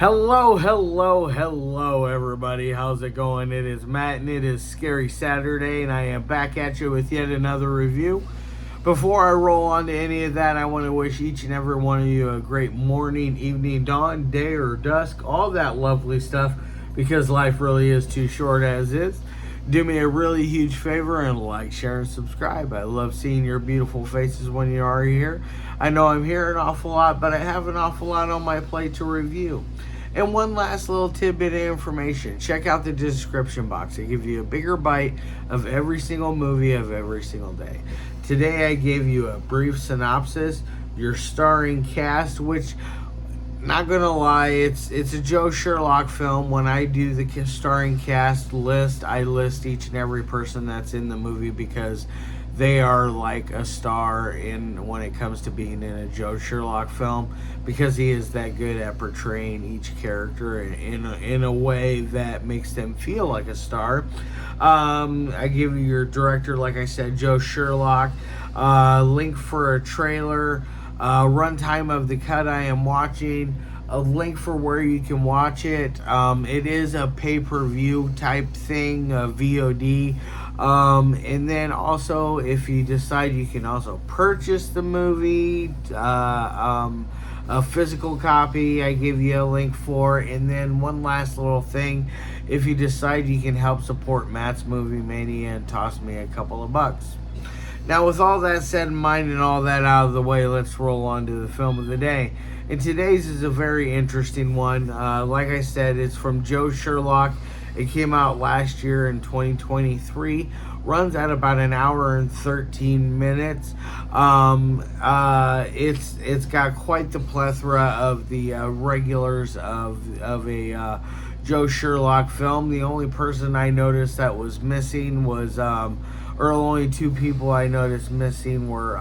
Hello, everybody. How's it going? It is Matt, and it is Scary Saturday, and I am back at you with yet another review. Before I roll on to any of that, I want to wish each and every one of you a great morning, evening, dawn, day, or dusk, all that lovely stuff, because life really is too short as is. Do me a really huge favor and like, share, and subscribe. I love seeing your beautiful faces when you are here. I know I'm here an awful lot, but I have an awful lot on my plate to review. And one last little tidbit of information. Check out the description box. I give you a bigger bite of every single movie of every single day. Today I gave you a brief synopsis, your starring cast, which, not gonna lie, it's a Joe Sherlock film. When I do the starring cast list, I list each and every person that's in the movie because they are like a star in when it comes to being in a Joe Sherlock film, because he is that good at portraying each character in a way that makes them feel like a star. I give you your director, like I said, Joe Sherlock, link for a trailer, runtime of the cut I am watching, a link for where you can watch it. It is a pay-per-view type thing, a VOD. And then also, if you decide, you can also purchase the movie, a physical copy I give you a link for. And then one last little thing, if you decide, you can help support Matt's Movie Mania and toss me a couple of bucks. Now, with all that said in mind and all that out of the way, let's roll on to the film of the day. And today's is a very interesting one. Like I said, it's from Joe Sherlock. It came out last year in 2023. Runs at about an hour and 13 minutes. It's got quite the plethora of the regulars of a Joe Sherlock film. The only person I noticed that was missing was, or only two people I noticed missing were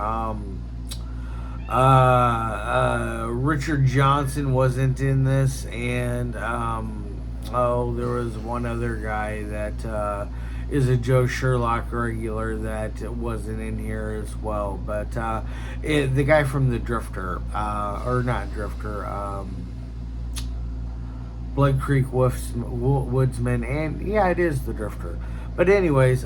Richard Johnson wasn't in this, and there was one other guy that is a Joe Sherlock regular that wasn't in here as well. But the guy from The Drifter, or not Drifter, Blood Creek Woodsman, and yeah, it is The Drifter. But anyways,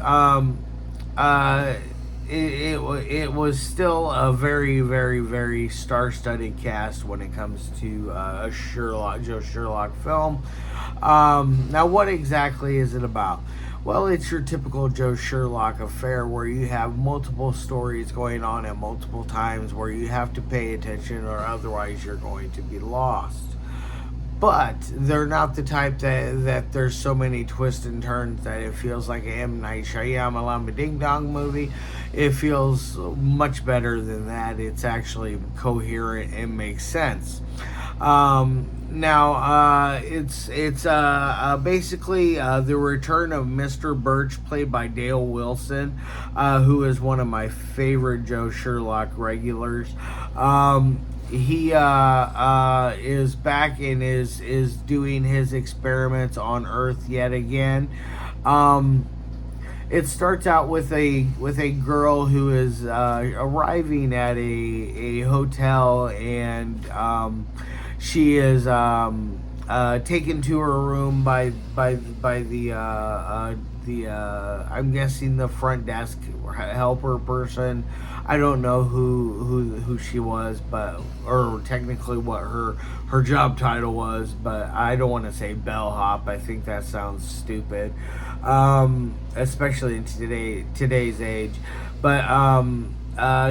it was still a very, very, very star-studded cast when it comes to a Joe Sherlock film. Now, what exactly is it about? Well, it's your typical Joe Sherlock affair where you have multiple stories going on at multiple times where you have to pay attention or otherwise you're going to be lost. But they're not the type that there's so many twists and turns that it feels like an M. Night Shyamalan Ding Dong movie. It feels much better than that. It's actually coherent and makes sense. Now, it's basically the return of Mr. Birch, played by Dale Wilson, who is one of my favorite Joe Sherlock regulars. He is back and is doing his experiments on Earth yet again. It starts out with a girl who is arriving at a hotel, and she is taken to her room by the I'm guessing the front desk helper person. I don't know who she was, but, or technically what her job title was, but I don't want to say bellhop. I think that sounds stupid, especially in today's age. But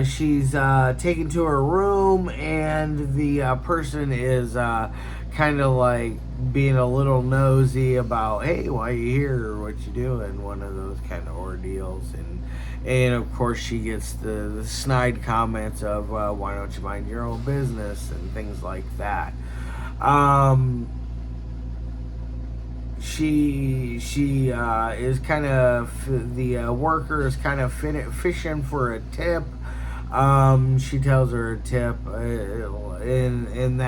she's taken to her room, and the person is kind of like being a little nosy about, hey, why you here, what you doing, one of those kind of ordeals. And of course she gets the snide comments of, why don't you mind your own business, and things like that. She is kind of, the worker is kind of fishing for a tip. She tells her a tip, and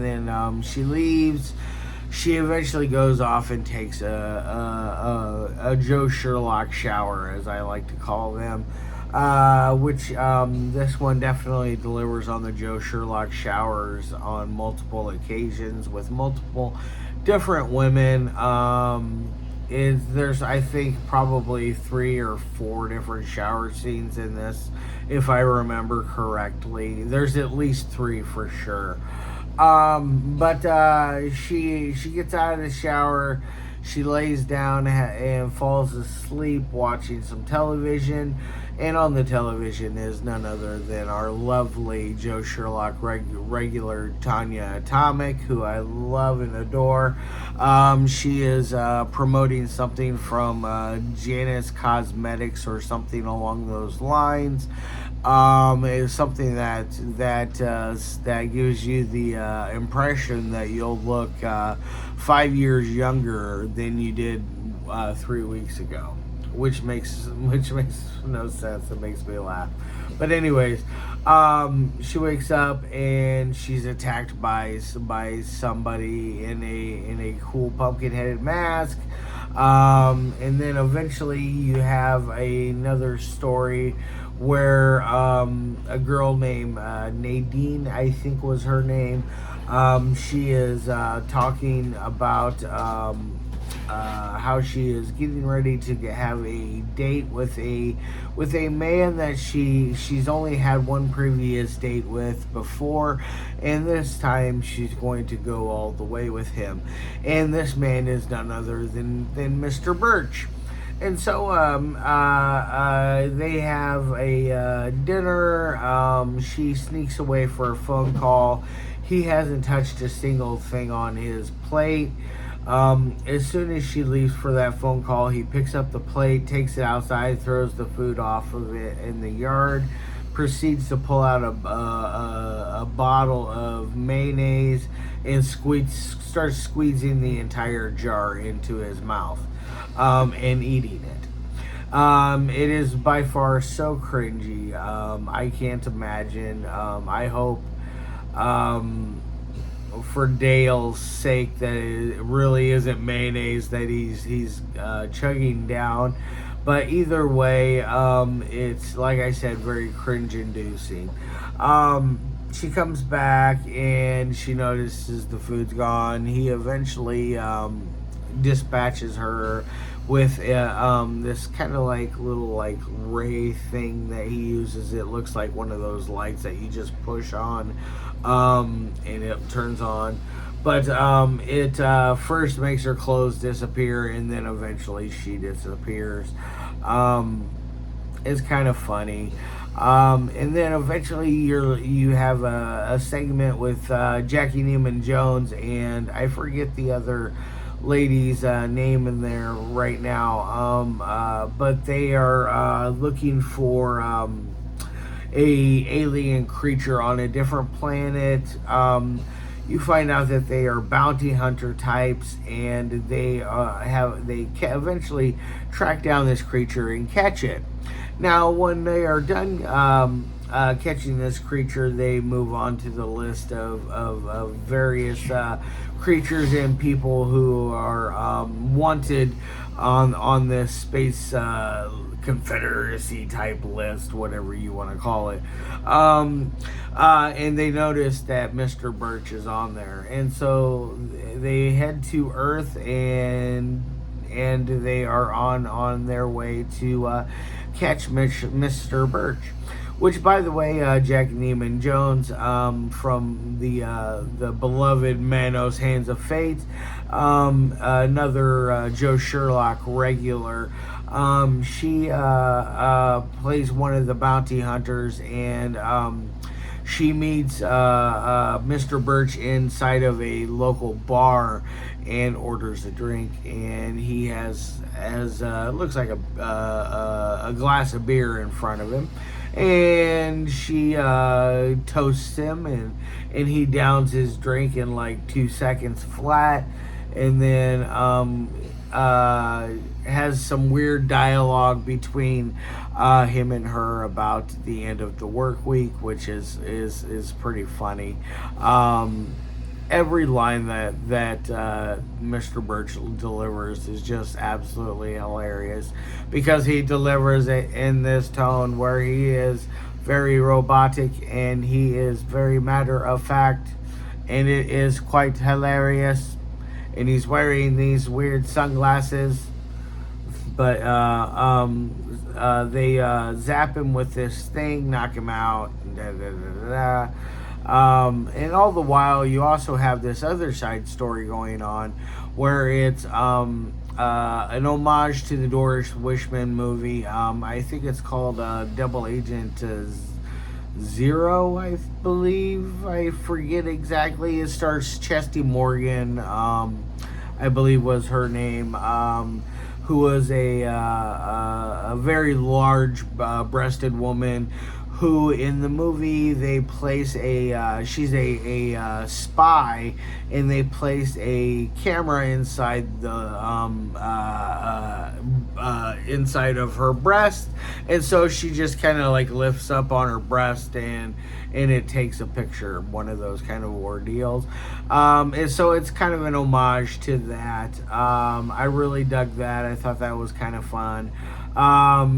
then she leaves. She eventually goes off and takes a Joe Sherlock shower, as I like to call them. which this one definitely delivers on the Joe Sherlock showers on multiple occasions with multiple different women. There's, I think, probably 3 or 4 different shower scenes in this, if I remember correctly. There's at least 3 for sure. But she gets out of the shower. She lays down and falls asleep watching some television. And on the television is none other than our lovely Joe Sherlock regular Tonjia Atomic, who I love and adore. She is promoting something from Janus Cosmetics or something along those lines. It's something that gives you the impression that you'll look 5 years younger than you did 3 weeks ago, which makes no sense. It makes me laugh. But anyways, she wakes up and she's attacked by somebody in a cool pumpkin headed mask. And then eventually you have another story where a girl named Nadine, I think was her name, she is talking about how she is getting ready to have a date with a man that she's only had one previous date with before, and this time she's going to go all the way with him. And this man is none other than Mr. Birch. And so they have a dinner. She sneaks away for a phone call. He hasn't touched a single thing on his plate. As soon as she leaves for that phone call, he picks up the plate, takes it outside, throws the food off of it in the yard, proceeds to pull out a bottle of mayonnaise and starts squeezing the entire jar into his mouth. And eating it. It is by far so cringy. I can't imagine. I hope, for Dale's sake, that it really isn't mayonnaise that he's chugging down. But either way, it's, like I said, very cringe-inducing. She comes back and she notices the food's gone. He eventually dispatches her with this kind of like little like ray thing that he uses. It looks like one of those lights that you just push on and it turns on, but it first makes her clothes disappear and then eventually she disappears. It's kind of funny. And then eventually you have a segment with Jackey Neyman Jones, and I forget the other lady's name in there right now, but they are looking for a alien creature on a different planet. You find out that they are bounty hunter types, and they eventually track down this creature and catch it. Now, when they are done catching this creature, they move on to the list of various creatures and people who are wanted on this space confederacy type list, whatever you want to call it. And they notice that Mr. Birch is on there, and so they head to Earth, and they are on their way to catch Mr. Birch. Which, by the way, Jackey Neyman Jones, from the beloved Manos Hands of Fate, another Joe Sherlock regular. She plays one of the bounty hunters, and she meets Mr. Birch inside of a local bar and orders a drink, and he has looks like a glass of beer in front of him. And she toasts him, and he downs his drink in like 2 seconds flat, and then has some weird dialogue between him and her about the end of the work week, which is pretty funny. every line that Mr. Birch delivers is just absolutely hilarious, because he delivers it in this tone where he is very robotic and he is very matter of fact, and it is quite hilarious. And he's wearing these weird sunglasses, but they zap him with this thing, knock him out, da, da, da, da, da. And all the while, you also have this other side story going on, where it's an homage to the Doris Wishman movie. I think it's called Double Agent Zero, I believe. I forget exactly. It stars Chesty Morgan, I believe was her name, who was a very large breasted woman, who in the movie they place she's a spy, and they place a camera inside the inside of her breast, and so she just kind of like lifts up on her breast, and it takes a picture, one of those kind of ordeals. And so it's kind of an homage to that. I really dug that. I thought that was kind of fun.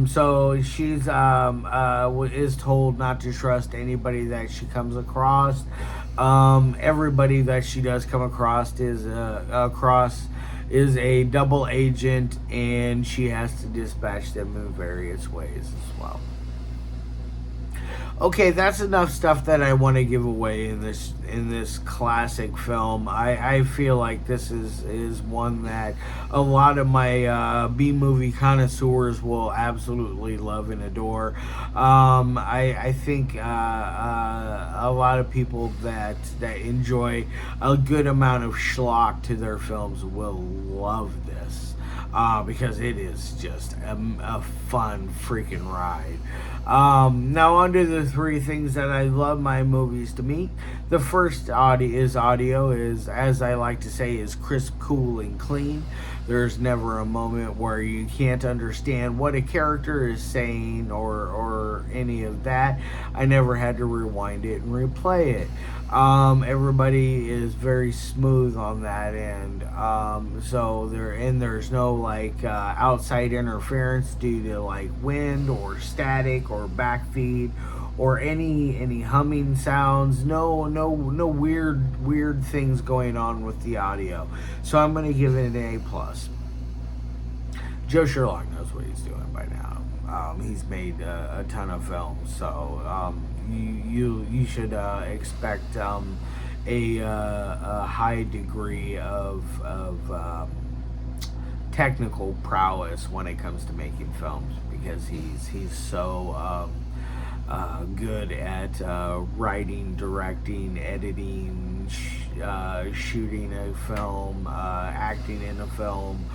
So she's is told not to trust anybody that she comes across. Everybody that she does come across is a double agent, and she has to dispatch them in various ways as well. Okay, that's enough stuff that I want to give away in this classic film. I feel like this is one that a lot of my B-movie connoisseurs will absolutely love and adore. I think a lot of people that enjoy a good amount of schlock to their films will love this. Because it is just a fun freaking ride. Now, under the three things that I love my movies to meet, the first audio is, as I like to say, is crisp, cool, and clean. There's never a moment where you can't understand what a character is saying or any of that. I never had to rewind it and replay it. Everybody is very smooth on that end. So there's no like outside interference due to like wind or static or backfeed or any humming sounds. No weird things going on with the audio. So I'm gonna give it an A+. Joe Sherlock knows what he's doing by now. He's made a ton of films, so you should expect a high degree of technical prowess when it comes to making films, because he's so good at writing, directing, editing, shooting a film, acting in a film.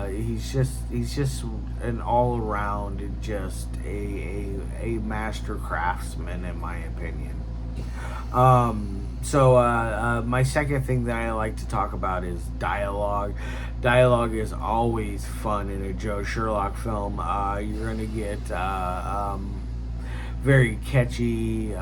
He's just an all-around, just a master craftsman, in my opinion. So my second thing that I like to talk about is dialogue. Dialogue is always fun in a Joe Sherlock film. You're going to get very catchy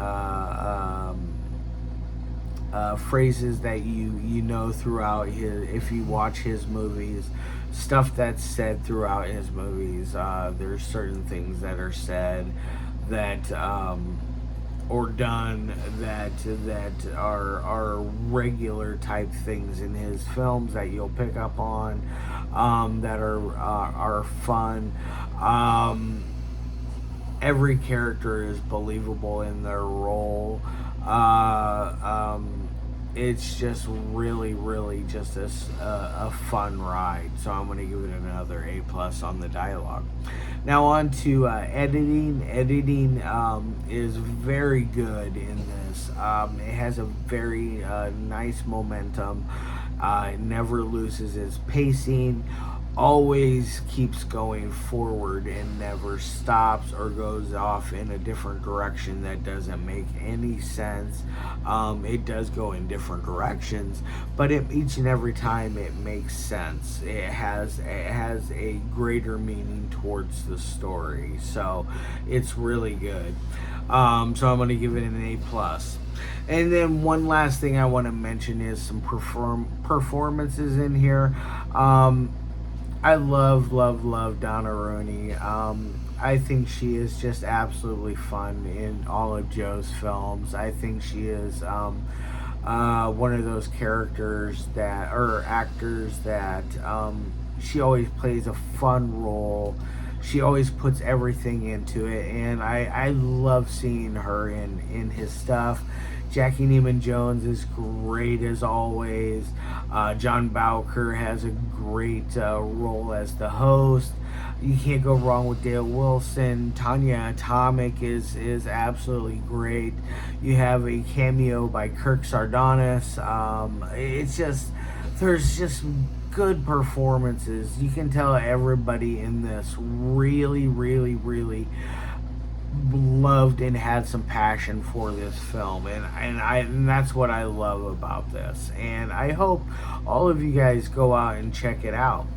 phrases that you know throughout if you watch his movies, stuff that's said throughout his movies. There's certain things that are said that or done that are regular type things in his films that you'll pick up on, that are fun. Every character is believable in their role. It's just really just a fun ride. So I'm going to give it another A+ on the dialogue. Now on to editing. Editing is very good in this. It has a very nice momentum. It never loses its pacing. Always keeps going forward and never stops or goes off in a different direction that doesn't make any sense. It does go in different directions, but each and every time it makes sense. It has a greater meaning towards the story, so it's really good. So I'm going to give it an A+. And then one last thing I want to mention is some performances in here. I love Donna Rooney. I think she is just absolutely fun in all of Joe's films. I think she is one of those characters that, or actors that, she always plays a fun role. She always puts everything into it, and I love seeing her in his stuff. Jackie Neyman Jones is great as always. John Bowker has a great role as the host. You can't go wrong with Dale Wilson. Tonjia Atomic is absolutely great. You have a cameo by Kirk Sardonis. It's just, there's just good performances. You can tell everybody in this really loved and had some passion for this film, and that's what I love about this, and I hope all of you guys go out and check it out.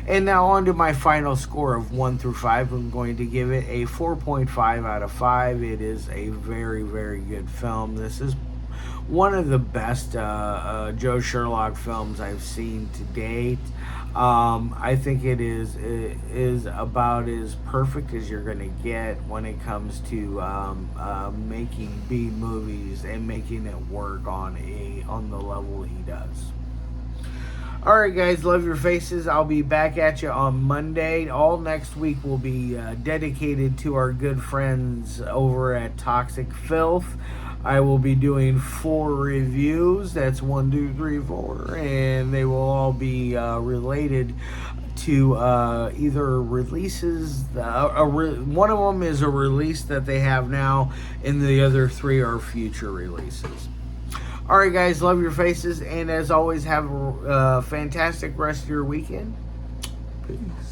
And now on to my final score of 1 through 5. I'm going to give it a 4.5 out of 5. It is a very good film. This is one of the best Joe Sherlock films I've seen to date. I think it is about as perfect as you're going to get when it comes to making B movies and making it work on the level he does. Alright guys, love your faces. I'll be back at you on Monday. All next week will be dedicated to our good friends over at Toxic Filth. I will be doing 4 reviews. That's 1, 2, 3, 4. And they will all be related to either releases. One of them is a release that they have now, and the other 3 are future releases. Alright guys, love your faces, and as always, have a fantastic rest of your weekend. Peace.